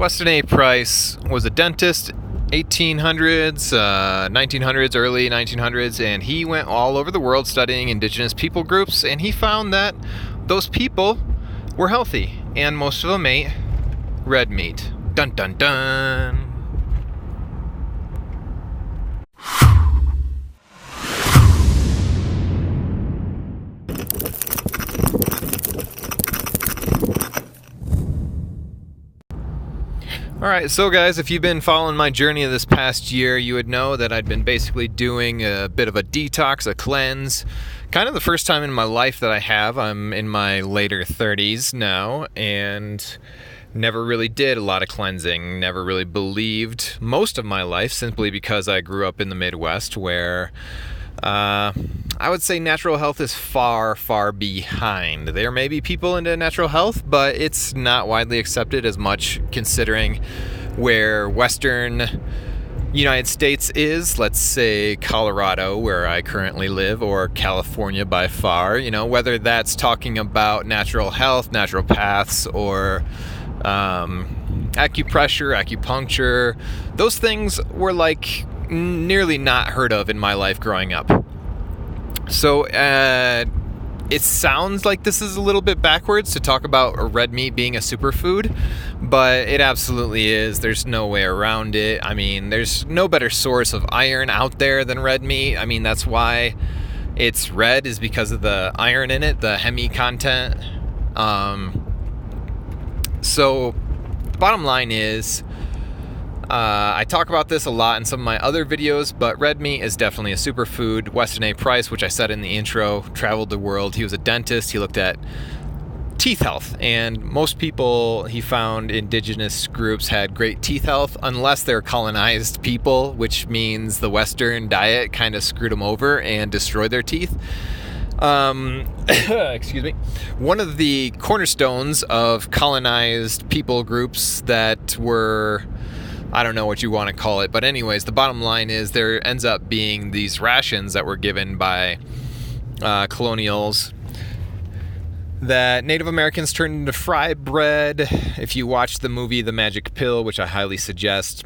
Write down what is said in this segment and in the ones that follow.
Weston A. Price was a dentist, 1800s, 1900s, early 1900s, and he went all over the world studying indigenous people groups, and he found that those people were healthy, and most of them ate red meat. Dun dun dun! Alright, so guys, if you've been following my journey of this past year, you would know that I'd been basically doing a bit of a detox, a cleanse. Kind of the first time in my life that I have. I'm in my later 30s now, and never really did a lot of cleansing. Never really believed most of my life, simply because I grew up in the Midwest, where I would say natural health is far, far behind. There may be people into natural health, but it's not widely accepted as much, considering where Western United States is. Let's say Colorado, where I currently live, or California by far. You know, whether that's talking about natural health, naturopaths, or acupressure, acupuncture, those things were like nearly not heard of in my life growing up. So it sounds like this is a little bit backwards to talk about a red meat being a superfood, but it absolutely is. There's no way around it. I mean, there's no better source of iron out there than red meat. I mean, that's why it's red, is because of the iron in it, the Hemi content. So bottom line is, I talk about this a lot in some of my other videos, but red meat is definitely a superfood. Weston A. Price, which I said in the intro, traveled the world. He was a dentist. He looked at teeth health, and most people he found indigenous groups had great teeth health, unless they're colonized people, which means the Western diet kind of screwed them over and destroyed their teeth. Excuse me. One of the cornerstones of colonized people groups that were, I don't know what you want to call it, but anyways, the bottom line is there ends up being these rations that were given by colonials that Native Americans turned into fry bread. If you watch the movie The Magic Pill, which I highly suggest,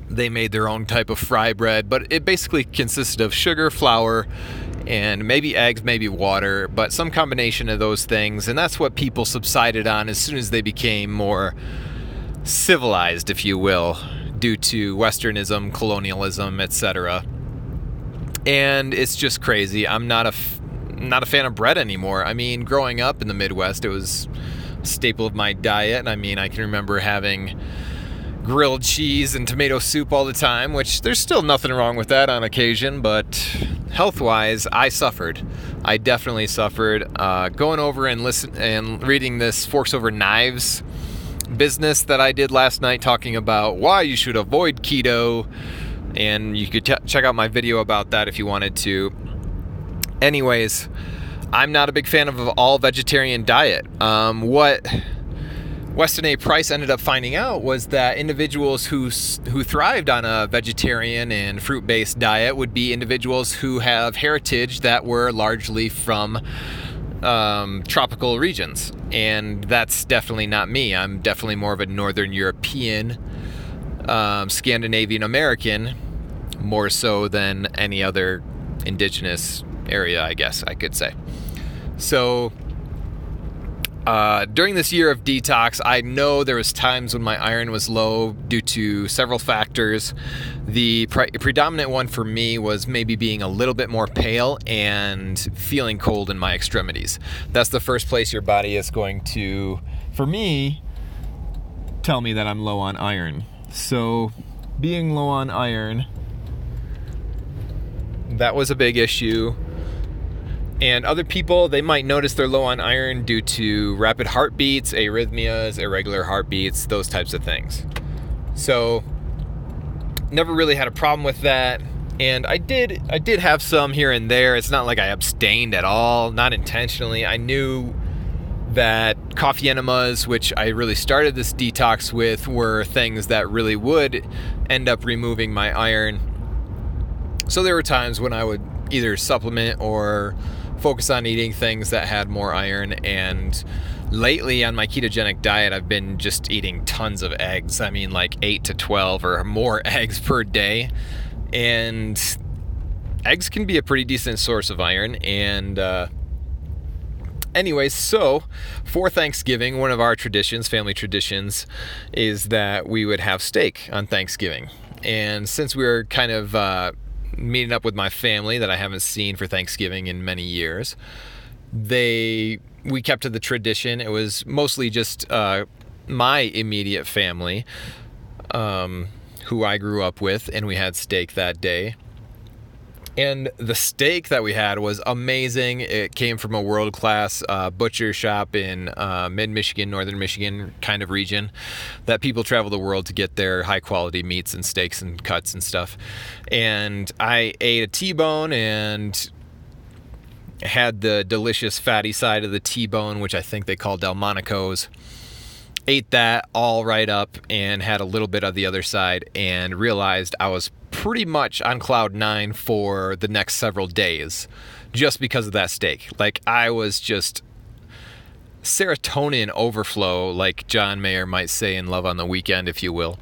they made their own type of fry bread, but it basically consisted of sugar, flour, and maybe eggs, maybe water, but some combination of those things, and that's what people subsided on as soon as they became more civilized, if you will, due to Westernism, colonialism, etc. And it's just crazy. I'm not a fan of bread anymore. I mean, growing up in the Midwest, it was a staple of my diet. I mean, I can remember having grilled cheese and tomato soup all the time, which there's still nothing wrong with that on occasion, but health-wise, I suffered. I definitely suffered. Going over and reading this Forks Over Knives business that I did last night, talking about why you should avoid keto, and you could check out my video about that if you wanted to. Anyways, I'm not a big fan of an all vegetarian diet. What Weston A. Price ended up finding out was that individuals who thrived on a vegetarian and fruit-based diet would be individuals who have heritage that were largely from tropical regions, and that's definitely not me. I'm definitely more of a Northern European, Scandinavian American, more so than any other indigenous area, I guess I could say. So during this year of detox, I know there was times when my iron was low due to several factors. The predominant one for me was maybe being a little bit more pale and feeling cold in my extremities. That's the first place your body is going to, for me, tell me that I'm low on iron. So being low on iron, that was a big issue. And other people, they might notice they're low on iron due to rapid heartbeats, arrhythmias, irregular heartbeats, those types of things. So never really had a problem with that. And I did have some here and there. It's not like I abstained at all, not intentionally. I knew that coffee enemas, which I really started this detox with, were things that really would end up removing my iron. So there were times when I would either supplement or focus on eating things that had more iron, and lately on my ketogenic diet, I've been just eating tons of eggs. I mean, like 8 to 12 or more eggs per day. And eggs can be a pretty decent source of iron. And anyways, so for Thanksgiving, one of our traditions, family traditions, is that we would have steak on Thanksgiving. And since we were kind of meeting up with my family that I haven't seen for Thanksgiving in many years, we kept to the tradition. It was mostly just my immediate family who I grew up with, and we had steak that day. And the steak that we had was amazing. It came from a world-class butcher shop in mid-Michigan, northern Michigan kind of region that people travel the world to get their high-quality meats and steaks and cuts and stuff. And I ate a T-bone and had the delicious fatty side of the T-bone, which I think they call Delmonico's. Ate that all right up and had a little bit of the other side and realized I was pretty much on cloud nine for the next several days just because of that steak. Like, I was just serotonin overflow, like John Mayer might say in Love on the Weekend, if you will.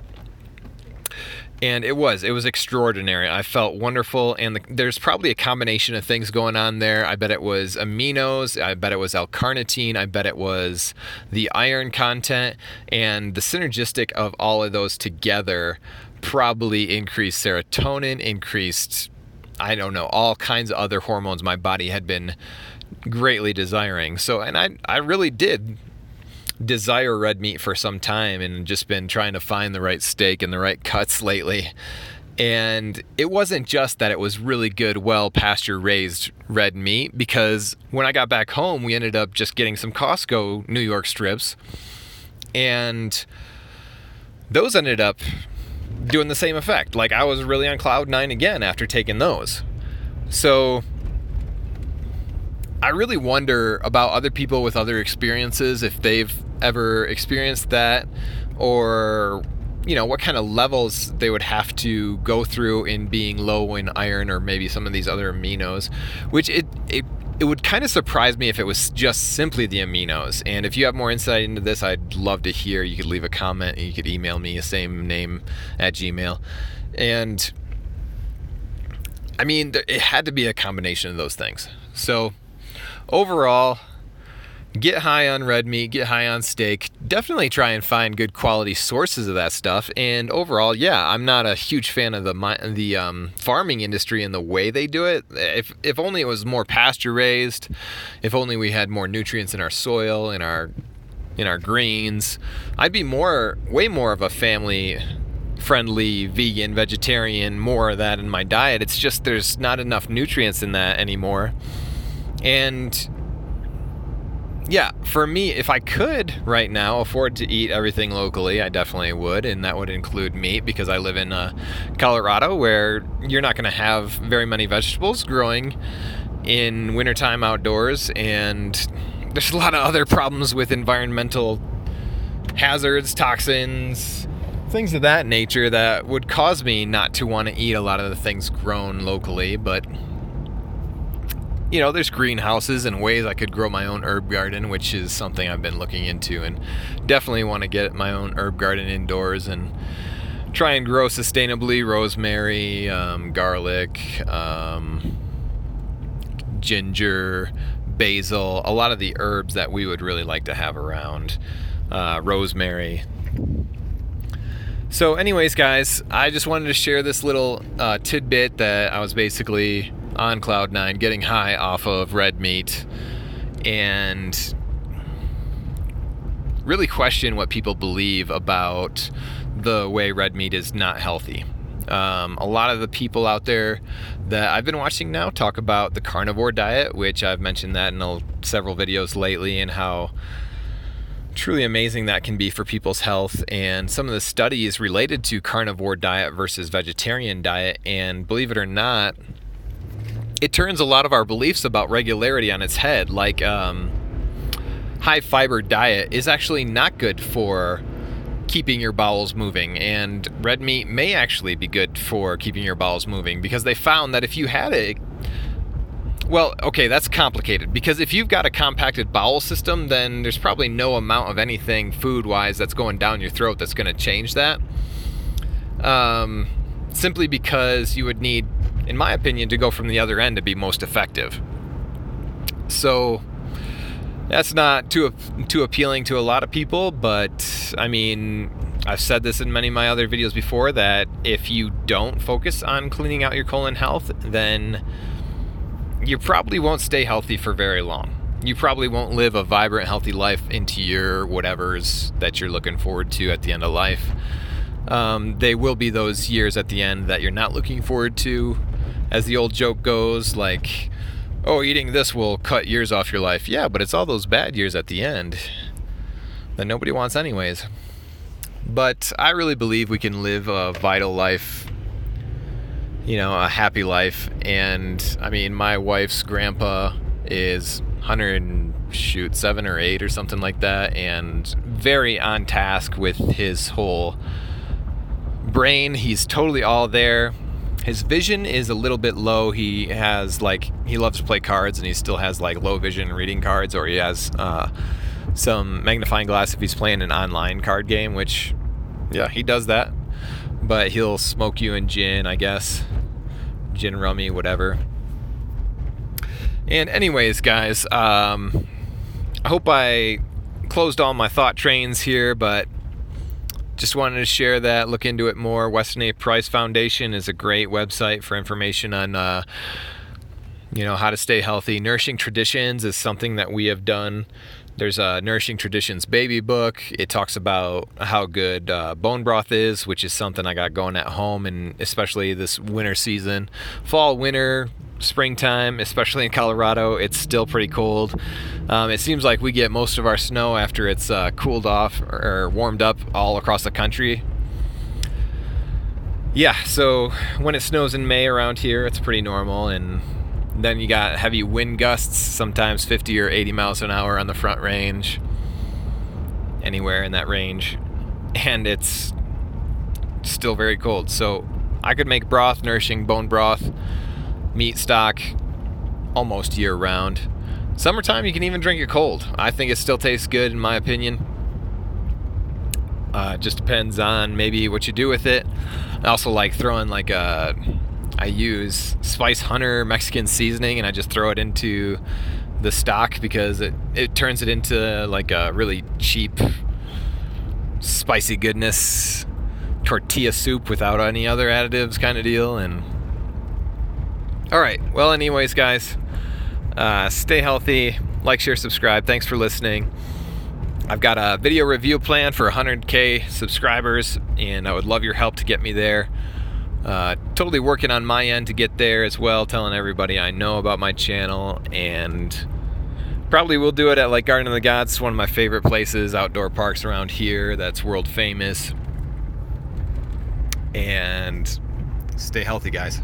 And it was extraordinary. I felt wonderful, and there's probably a combination of things going on there. I bet it was aminos, I bet it was L-carnitine, I bet it was the iron content, and the synergistic of all of those together probably increased serotonin, increased, I don't know, all kinds of other hormones my body had been greatly desiring. So, and I really did desire red meat for some time and just been trying to find the right steak and the right cuts lately. And it wasn't just that it was really good, well pasture raised red meat, because when I got back home, we ended up just getting some Costco New York strips, and those ended up doing the same effect. Like, I was really on cloud nine again after taking those. So I really wonder about other people with other experiences, if they've ever experienced that, or, you know, what kind of levels they would have to go through in being low in iron or maybe some of these other aminos, which it would kind of surprise me if it was just simply the aminos. And if you have more insight into this, I'd love to hear. You could leave a comment, and you could email me, same name at Gmail. And I mean, it had to be a combination of those things. So overall, get high on red meat, get high on steak. Definitely try and find good quality sources of that stuff. And overall, yeah, I'm not a huge fan of the farming industry and the way they do it. If only it was more pasture raised, if only we had more nutrients in our soil, in our greens, I'd be way more of a family friendly, vegan, vegetarian, more of that in my diet. It's just there's not enough nutrients in that anymore. And yeah, for me, if I could right now afford to eat everything locally, I definitely would, and that would include meat, because I live in Colorado, where you're not going to have very many vegetables growing in wintertime outdoors, and there's a lot of other problems with environmental hazards, toxins, things of that nature that would cause me not to want to eat a lot of the things grown locally. But you know, there's greenhouses and ways I could grow my own herb garden, which is something I've been looking into, and definitely want to get my own herb garden indoors and try and grow sustainably. Rosemary, garlic, ginger, basil, a lot of the herbs that we would really like to have around. Rosemary. So anyways, guys, I just wanted to share this little tidbit that I was basically on cloud nine, getting high off of red meat, and really question what people believe about the way red meat is not healthy. A lot of the people out there that I've been watching now talk about the carnivore diet, which I've mentioned that in several videos lately, and how truly amazing that can be for people's health, and some of the studies related to carnivore diet versus vegetarian diet. And believe it or not, it turns a lot of our beliefs about regularity on its head. Like, high fiber diet is actually not good for keeping your bowels moving, and red meat may actually be good for keeping your bowels moving, because they found that if you had Well, okay, that's complicated, because if you've got a compacted bowel system, then there's probably no amount of anything food-wise that's going down your throat that's going to change that. Simply because you would need, in my opinion, to go from the other end to be most effective. So that's not too appealing to a lot of people, but I mean, I've said this in many of my other videos before, that if you don't focus on cleaning out your colon health, then you probably won't stay healthy for very long. You probably won't live a vibrant, healthy life into your whatever's that you're looking forward to at the end of life. They will be those years at the end that you're not looking forward to. As the old joke goes, like, oh, eating this will cut years off your life. Yeah, but it's all those bad years at the end that nobody wants anyways. But I really believe we can live a vital life, a happy life. And I mean, my wife's grandpa is 107 or 8 or something like that, and very on task with his whole brain. He's totally all there. His vision is a little bit low. He loves to play cards, and he still has low vision reading cards, or he has some magnifying glass if he's playing an online card game, which, yeah, he does that. But he'll smoke you in gin, I guess. Gin rummy, whatever. And anyways, guys, I hope I closed all my thought trains here, but just wanted to share that. Look into it more. Weston A. Price Foundation is a great website for information on how to stay healthy. Nourishing Traditions is something that we have done. There's a Nourishing Traditions baby book. It talks about how good bone broth is, which is something I got going at home, and especially this winter season. Fall, winter, springtime, especially in Colorado, it's still pretty cold. It seems like we get most of our snow after it's cooled off or warmed up all across the country. Yeah, so when it snows in May around here, it's pretty normal, and then you got heavy wind gusts, sometimes 50 or 80 miles an hour on the Front Range, anywhere in that range, and it's still very cold. So I could make broth, nourishing bone broth, meat stock, almost year round. Summertime, you can even drink it cold. I think it still tastes good, in my opinion. It just depends on maybe what you do with it. I also like throwing I use Spice Hunter Mexican seasoning, and I just throw it into the stock because it turns it into a really cheap, spicy goodness tortilla soup without any other additives kind of deal. And all right, well, anyways, guys, stay healthy, like, share, subscribe. Thanks for listening. I've got a video review plan for 100K subscribers, and I would love your help to get me there. Totally working on my end to get there as well, telling everybody I know about my channel, and probably will do it at Garden of the Gods, one of my favorite places, outdoor parks around here that's world famous. And stay healthy, guys.